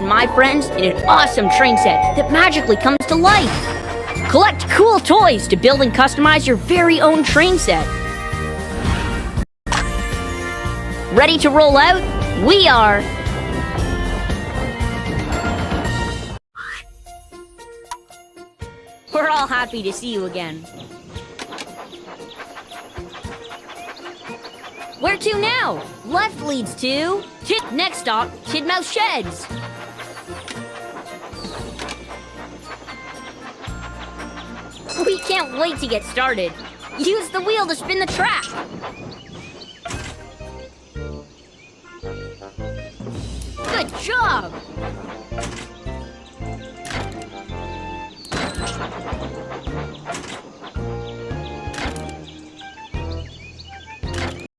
and my friends in an awesome train set that magically comes to life. Collect cool toys to build and customize your very own train set. Ready to roll out? We are! We're all happy to see you again. Where to now? Left leads to... Next stop, Tidmouth Sheds. We can't wait to get started. Use the wheel to spin the track. Good job!